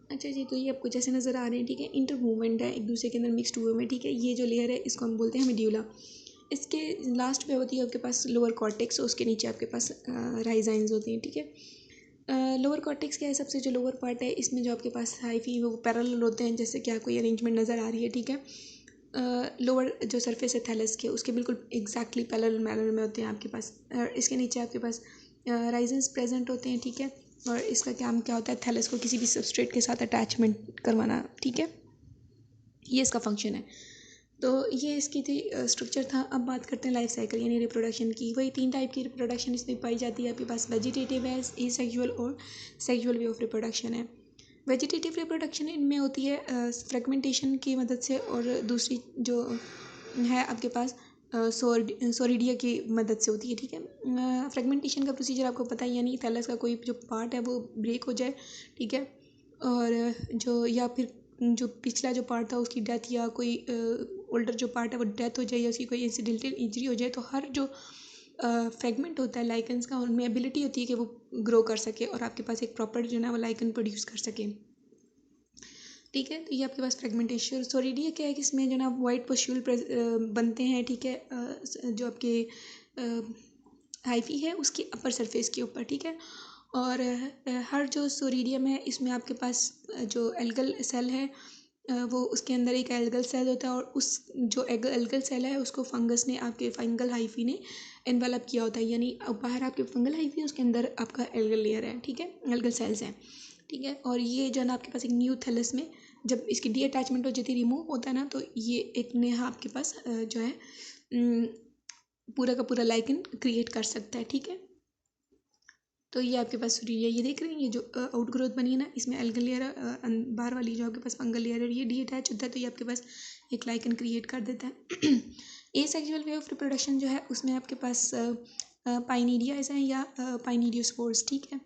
अच्छा जी, तो ये आपको जैसे नज़र आ रहे हैं, ठीक है, इंटर मूवमेंट है एक दूसरे के अंदर मिक्सड हुए में, ठीक है। ये जो लेयर है इसको हम बोलते हैं मेड्यूला। इसके लास्ट पे होती है आपके पास लोअर कॉर्टेक्स, उसके नीचे आपके पास राइजाइंस होते हैं, ठीक है। लोअर कॉर्टेक्स क्या है, सबसे जो लोअर पार्ट है इसमें जो आपके पास हाइफी वो पैरेलल होते हैं, जैसे कि आपको ये अरेंजमेंट नज़र आ रही है, ठीक है। लोअर जो सरफेस है थैलस के, उसके बिल्कुल एग्जैक्टली पैरेलल मैनर में होते हैं आपके पास। इसके नीचे आपके पास राइजेंस प्रेजेंट होते हैं, ठीक है। और इसका काम क्या होता है, थैलस को किसी भी सबस्ट्रेट के साथ अटैचमेंट करवाना, ठीक है। ये इसका फंक्शन है। तो ये इसकी थी स्ट्रक्चर था। अब बात करते हैं लाइफ साइकिल यानी रिप्रोडक्शन की। वही 3 टाइप की रिप्रोडक्शन इसमें पाई जाती है। आपके पास वेजिटेटिव है, एसेक्सुअल और सेक्सुअल वे ऑफ रिप्रोडक्शन है। वेजिटेटिव रिप्रोडक्शन इनमें होती है फ्रेगमेंटेशन की मदद से, और दूसरी जो है आपके पास सोरिडिया की मदद से होती है, ठीक है। फ्रेगमेंटेशन का प्रोसीजर आपको पता ही, यानी थैलस का कोई जो पार्ट है वो ब्रेक हो जाए, ठीक है। और जो या फिर जो पिछला जो पार्ट था उसकी डेथ, या कोई ओल्डर जो पार्ट है वो डेथ हो जाए, या उसकी कोई इंसिडेंटल इंजरी हो जाए, तो हर जो फ्रेगमेंट होता है लाइकन्स का, उनमें एबिलिटी होती है कि वो ग्रो कर सके और आपके पास एक प्रॉपर जो है वो लाइकन प्रोड्यूस कर सके, ठीक है। तो ये आपके पास फ्रेगमेंटेशन। सोरिडिया क्या है कि इसमें जो ना वाइट पस्यूल बनते हैं, ठीक है, जो आपके हाइफी है उसकी अपर सरफेस के ऊपर, ठीक है। और हर जो सोरिडियम है इसमें आपके पास जो एल्गल सेल है वो उसके अंदर एक एल्गल सेल होता है, और उस जो एल्गल सेल है उसको फंगस ने, आपके फंगल हाइफी ने एनवेलप किया होता है, यानी बाहर आपके फंगल हाइफी है, उसके अंदर आपका एल्गल लेयर है, ठीक है, एल्गल सेल्स हैं, ठीक है। और ये जो है ना आपके पास एक न्यू थैलस में जब इसकी डी अटैचमेंट हो जाती है, रिमूव होता है ना, तो ये एक नया आपके पास जो है पूरा का पूरा लाइकन क्रिएट कर सकता है, ठीक है। तो ये आपके पास सूर्य, ये देख रहे हैं, ये जो आउट ग्रोथ बनी है ना, इसमें एल्गल लेयर बाहर वाली जो आपके पास फंगल लेयर है, ये डी अटैच होता है, तो ये आपके पास एक लाइकन क्रिएट कर देता है। एसेक्सुअल वे ऑफ रिप्रोडक्शन जो है उसमें आपके पास पाइनीडियाज हैं या पाइनीडियोस्पोर्स, ठीक है।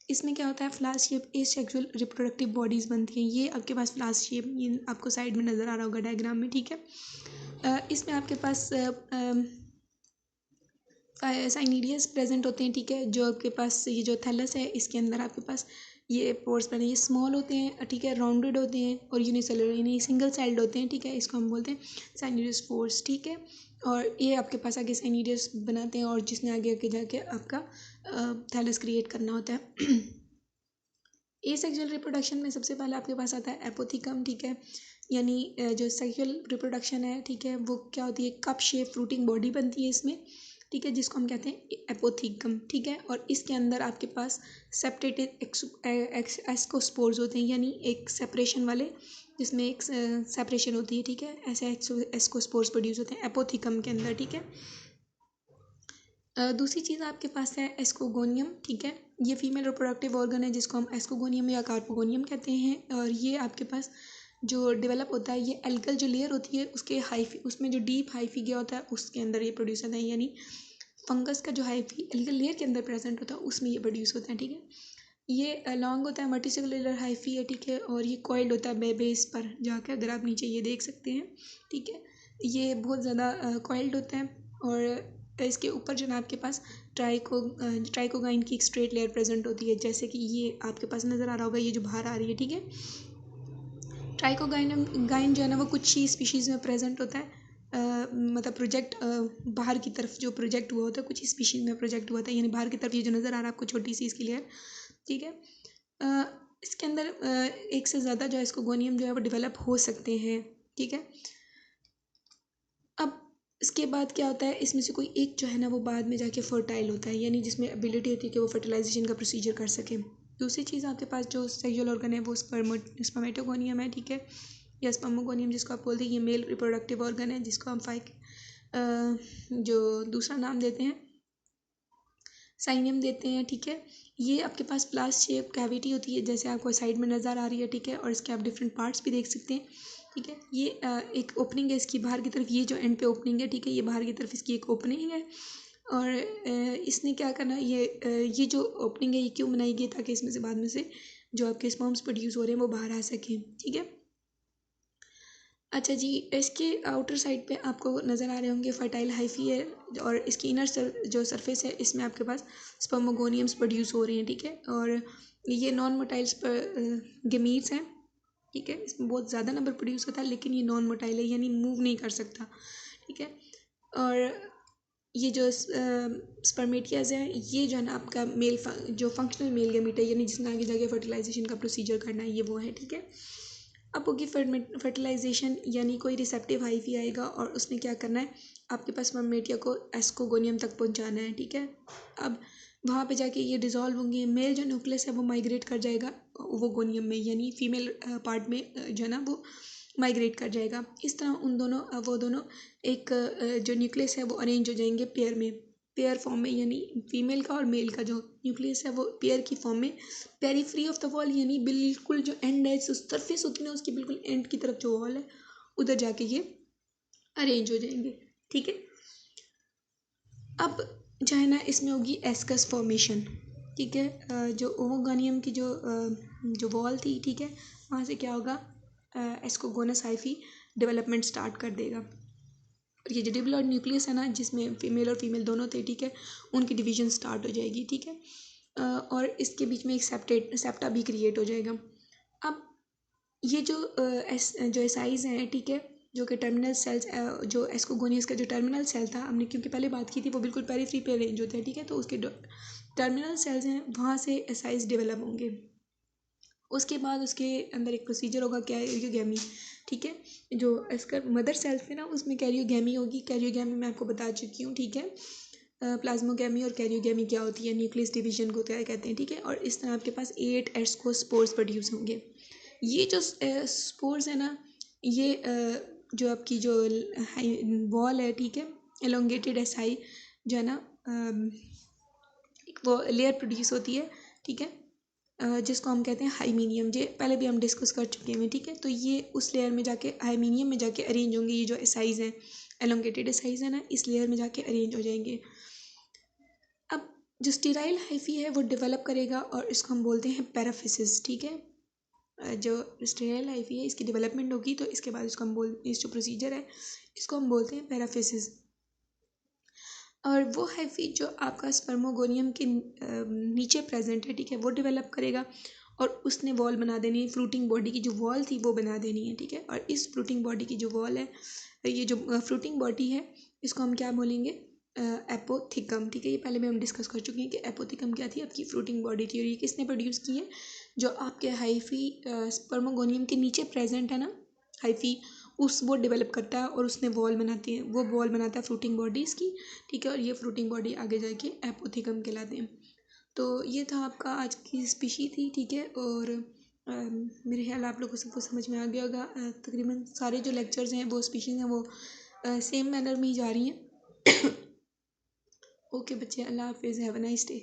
इसमें क्या होता है, फ्लास शेप एसेक्सुअल रिप्रोडक्टिव बॉडीज़ बनती हैं। ये आपके पास फ्लास शेप, ये आपको साइड में नज़र आ रहा होगा डायग्राम में, ठीक है। इसमें आपके पास साइनिडियस प्रेजेंट होते हैं, ठीक है। जो आपके पास ये जो थैलस है इसके अंदर आपके पास ये पोर्स बने, ये स्मॉल होते हैं, ठीक है, राउंडेड होते हैं और यूनिसेलुलर यानी सिंगल सेल्ड होते हैं, ठीक है। इसको हम बोलते हैं साइनिडियस पोर्स, ठीक है। और ये आपके पास आगे साइनिडियस बनाते हैं, और जिसने आगे आगे जाके आपका थैलस क्रिएट करना होता है। एसेक्सुअल रिप्रोडक्शन में सबसे पहले आपके पास आता है एपोथिकम, ठीक है, यानी जो सेक्सुअल रिप्रोडक्शन है, ठीक है, वो क्या होती है, कप शेप फ्रूटिंग बॉडी बनती है इसमें, ठीक है, जिसको हम कहते हैं एपोथिकम, ठीक है। और इसके अंदर आपके पास सेपरेटेड एस्कोस्पोर्स होते हैं, यानी एक सेपरेशन वाले, जिसमें एक सेपरेशन होती है, ठीक है, ऐसे एस्कोस्पोर्स प्रोड्यूस होते हैं एपोथिकम के अंदर, ठीक है। दूसरी चीज़ आपके पास है एस्कोगोनियम, ठीक है। ये फीमेल रिप्रोडक्टिव ऑर्गन है जिसको हम एस्कोगोनियम या कार्पोगोनियम कहते हैं, और ये आपके पास जो डेवलप होता है, ये एल्गल जो लेयर होती है उसके हाइफी, उसमें जो डीप हाइफी गया होता है उसके अंदर ये प्रोड्यूस होता है, यानी फंगस का जो हाइफी एल्गल लेयर के अंदर प्रेजेंट होता है उसमें ये प्रोड्यूस होता है, ठीक है। ये लॉन्ग होता है, मल्टीसेलुलर हाइफी है, ठीक है, और ये कॉइल्ड होता है बेस पर जाकर, अगर आप नीचे ये देख सकते हैं, ठीक है। ये बहुत ज़्यादा कॉइल्ड होता है, और इसके ऊपर जो है आपके पास ट्राइकोगाइन की एक स्ट्रेट लेयर प्रेजेंट होती है, जैसे कि ये आपके पास नज़र आ रहा होगा, ये जो बाहर आ रही है, ठीक है। ट्राइकोगाइन जो है ना वो कुछ ही स्पीशीज़ में प्रेजेंट होता है, मतलब प्रोजेक्ट बाहर की तरफ जो प्रोजेक्ट हुआ होता है, कुछ ही स्पीशीज़ में प्रोजेक्ट हुआ था, यानी बाहर की तरफ ये जो नज़र आ रहा है आपको छोटी सी इसकी लेयर, ठीक है। इसके अंदर एक से ज़्यादा जो है एस्कोगोनियम जो है वो डेवलप हो सकते हैं, ठीक है। अब इसके बाद क्या होता है, इसमें से कोई एक जो है ना वो बाद में जाके फर्टाइल होता है, यानी जिसमें एबिलिटी होती है कि वो फर्टिलाइजेशन का प्रोसीजर कर सके। दूसरी चीज़ आपके पास जो सेक्सुअल ऑर्गन है वो स्पर्मेटोगोनियम है, ठीक है, या स्पर्मोगोनियम जिसको आप बोलते हैं, ये मेल रिप्रोडक्टिव ऑर्गन है, जिसको हम जो दूसरा नाम देते हैं साइनियम देते हैं, ठीक है। ये आपके पास प्लास शेप कैविटी होती है, जैसे आपको साइड में नज़र आ रही है, ठीक है, और इसके आप डिफरेंट पार्ट्स भी देख सकते हैं, ठीक है। ये एक ओपनिंग है इसकी बाहर की तरफ, ये जो एंड पे ओपनिंग है, ठीक है, ये बाहर की तरफ इसकी एक ओपनिंग है, और इसने क्या करना, ये जो ओपनिंग है ये क्यों बनाई गई, ताकि इसमें से बाद में से जो आपके स्पर्म्स प्रोड्यूस हो रहे हैं वो बाहर आ सकें, ठीक है। अच्छा जी, इसके आउटर साइड पे आपको नज़र आ रहे होंगे फर्टाइल हाइफी है, और इसकी इनर जो सरफेस है इसमें आपके पास स्पर्मोगोनियम्स प्रोड्यूस हो रहे हैं, ठीक है। और ये नॉन मोटाइल्स पर गेमीट्स हैं, ठीक है। इसमें बहुत ज़्यादा नंबर प्रोड्यूस होता है, लेकिन ये नॉन मोटाइल है, यानी मूव नहीं कर सकता, ठीक है। और ये जो स्पर्मेटियाज है, ये जो है ना आपका जो फंक्शनल मेल गैमीट है, यानी जिसने आगे जाके फर्टिलाइजेशन का प्रोसीजर करना है, ये वो है, ठीक है। अब होगी फर्टिलाइजेशन, यानी कोई रिसेप्टिव हाइफी आएगा और उसने क्या करना है, आपके पास स्पर्मेटिया को एस्कोगोनियम तक पहुंचाना है, ठीक है। अब वहाँ पे जाके ये डिज़ोल्व होंगे, मेल जो न्यूक्लियस है वो माइग्रेट कर जाएगा ओवोगोनियम में, यानी फीमेल पार्ट में जो है ना वो माइग्रेट कर जाएगा। इस तरह वो दोनों एक जो न्यूक्लियस है वो अरेंज हो जाएंगे पेयर में, पेयर फॉर्म में, यानी फीमेल का और मेल का जो न्यूक्लियस है वो पेयर की फॉर्म में, पेरीफ्री ऑफ द वॉल, यानी बिल्कुल जो एंड है, सरफेस होती है ना उसकी बिल्कुल एंड की तरफ जो वॉल है उधर जाके ये अरेंज हो जाएंगे, ठीक है। अब जो है ना इसमें होगी एस्कस फॉर्मेशन, ठीक है। जो ओवोगोनियम की जो वॉल थी, ठीक है, वहाँ से क्या होगा, एस्कोगोनस हाइफी डेवलपमेंट स्टार्ट कर देगा। और ये जो डिप्लॉइड न्यूक्लियस है ना, जिसमें फीमेल और फीमेल दोनों थे, ठीक है, उनकी डिवीजन स्टार्ट हो जाएगी, ठीक है। और इसके बीच में एक सेप्टा भी क्रिएट हो जाएगा। अब ये जो एसाइज हैं, ठीक है, जो कि टर्मिनल सेल्स, जो एस्कोगोनियस का जो टर्मिनल सेल था, हमने क्योंकि पहले बात की थी, वो बिल्कुल पेरीफ्री पे अरेंज होता है, ठीक है, तो उसके टर्मिनल सेल्स हैं, वहाँ से एसाइज डेवलप होंगे। उसके बाद उसके अंदर एक प्रोसीजर होगा कैरियोगैमी, ठीक है। जो इसका मदर सेल्स थे ना, उसमें कैरियोगैमी होगी। कैरियोगैमी मैं आपको बता चुकी हूँ, ठीक है। प्लाज्मोगैमी और कैरियोगैमी क्या होती है, न्यूक्लियस डिवीजन को क्या कहते हैं, ठीक है। और इस तरह आपके पास 8 एस्कोस्पोर्स प्रोड्यूस होंगे। ये जो स्पोर्स है ना, ये जो आपकी जो वॉल है, ठीक है, एलोंगेटेड एसाई जो है ना, एक वो लेयर प्रोड्यूस होती है, ठीक है, जिसको हम कहते हैं हाइमीनियम। ये पहले भी हम डिस्कस कर चुके हैं, ठीक है। तो ये उस लेयर में जाके हाइमीनियम में जाके अरेंज होंगे। ये जो एसाइज हैं, एलोंगेटेड एसाइज है ना, इस लेयर में जाके अरेंज हो जाएंगे। अब जो स्टेराइल हाइफी है वो डेवलप करेगा और इसको हम बोलते हैं पैराफिसिस, ठीक है। जो स्टेराइल हाइफी है इसकी डेवलपमेंट होगी, तो इसके बाद इसको हम इस जो प्रोसीजर है इसको हम बोलते हैं पैराफिसिस। और वो हाइफी जो आपका स्पर्मोगोनियम के नीचे प्रेजेंट है, ठीक है, वो डेवलप करेगा और उसने वॉल बना देनी है, फ्रूटिंग बॉडी की जो वॉल थी वो बना देनी है, ठीक है। और इस फ्रूटिंग बॉडी की जो वॉल है, ये जो फ्रूटिंग बॉडी है, इसको हम क्या बोलेंगे, एपोथिकम, ठीक है। ये पहले भी हम डिस्कस कर चुके हैं कि एपोथिकम क्या थी, आपकी फ्रूटिंग बॉडी थी। और ये किसने प्रोड्यूस की है, जो आपके हाइफी स्पर्मोगोनियम के नीचे प्रेजेंट है ना हाइफी, वो डेवलप करता है और उसने वॉल बनाती है, वो वॉल बनाता है फ्रूटिंग बॉडीज़ की, ठीक है। और ये फ्रूटिंग बॉडी आगे जाके एपोथिकम कहलाते हैं। तो ये था आपका आज की स्पीशी थी, ठीक है। और मेरे ख्याल आप लोगों को सबको समझ में आ गया होगा। तकरीबन सारे जो लेक्चर्स हैं वो स्पीशीज़ हैं वो सेम मैनर में ही जा रही हैं। ओके बच्चे, अल्लाह हाफिज़, हैव अ नाइस डे।